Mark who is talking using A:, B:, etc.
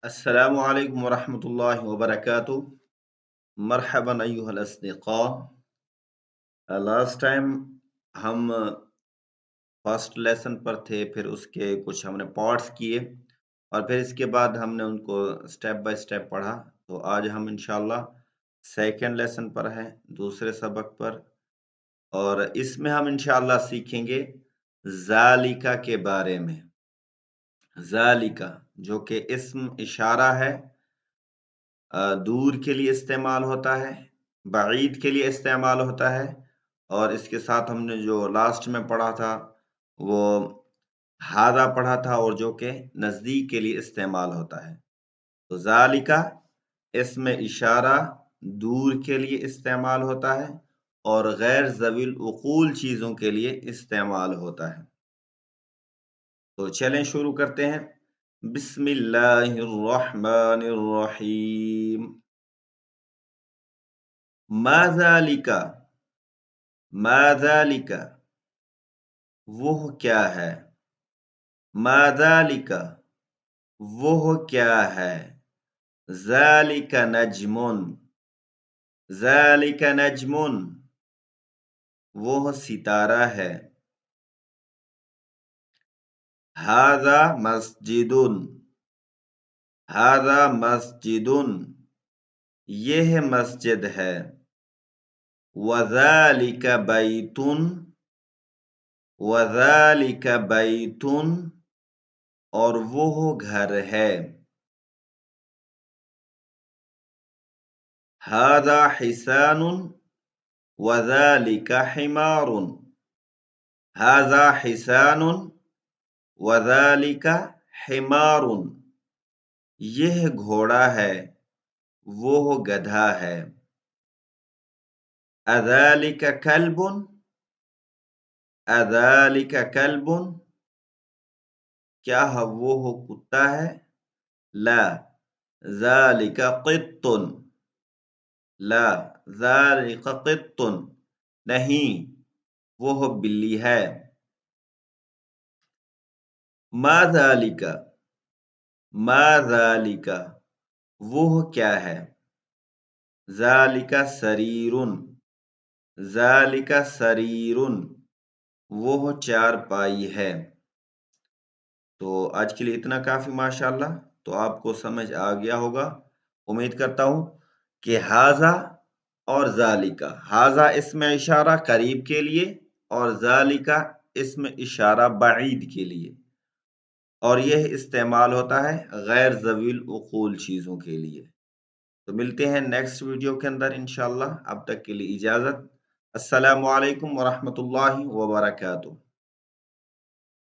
A: السلام علیکم ورحمۃ اللہ وبرکاتہ۔ مرحبا ایها الاصدقاء۔ لاسٹ ٹائم ہم فرسٹ لیسن پر تھے، پھر اس کے کچھ ہم نے پارٹس کیے اور پھر اس کے بعد ہم نے ان کو سٹیپ بائی سٹیپ پڑھا۔ تو آج ہم انشاءاللہ سیکنڈ لیسن پر ہیں، دوسرے سبق پر، اور اس میں ہم انشاءاللہ سیکھیں گے ذالکہ کے بارے میں۔ ذالکہ جو کہ اسم اشارہ ہے، دور کے لیے استعمال ہوتا ہے، بعید کے لیے استعمال ہوتا ہے، اور اس کے ساتھ ہم نے جو لاسٹ میں پڑھا تھا وہ ہادہ پڑھا تھا، اور جو کہ نزدیک کے لیے استعمال ہوتا ہے۔ تو ذالکہ اسم اشارہ دور کے لیے استعمال ہوتا ہے اور غیر ذوی العقول چیزوں کے لیے استعمال ہوتا ہے۔ تو چلیں شروع کرتے ہیں۔ بسم اللہ الرحمن الرحیم۔ ما ذالکہ، ما ذالکہ وہ کیا ہے، ما ذالکہ وہ کیا ہے، ذالکہ نجمن، ذالکہ نجمن وہ ستارہ ہے، ھذا مسجد، ھذا مسجد یہ مسجد ہے، وذالک بیت، وذالک بیت اور وہ گھر ہے، ھذا حصان وذالک حمار، ھذا حصان وذالک حمار یہ گھوڑا ہے، وہ گدھا ہے، اذالک کلب، اذالک کلب کیا وہ کتا ہے، لا ذالک قط، لا ذالک قط نہیں وہ بلی ہے، ما ذالک، ما ذالک وہ کیا ہے، ذالک سریر، ذالک سریر وہ چارپائی ہے۔ تو آج کے لیے اتنا کافی ماشاءاللہ۔ تو آپ کو سمجھ آ گیا ہوگا، امید کرتا ہوں کہ ھذا اور ذالکہ، ھذا اسم اشارہ قریب کے لیے اور ذالکہ اسم اشارہ بعید کے لیے، اور یہ استعمال ہوتا ہے غیر ذوی العقول چیزوں کے لیے۔ تو ملتے ہیں نیکسٹ ویڈیو کے اندر انشاءاللہ، اب تک کے لیے اجازت۔ السلام علیکم ورحمۃ اللہ وبرکاتہ۔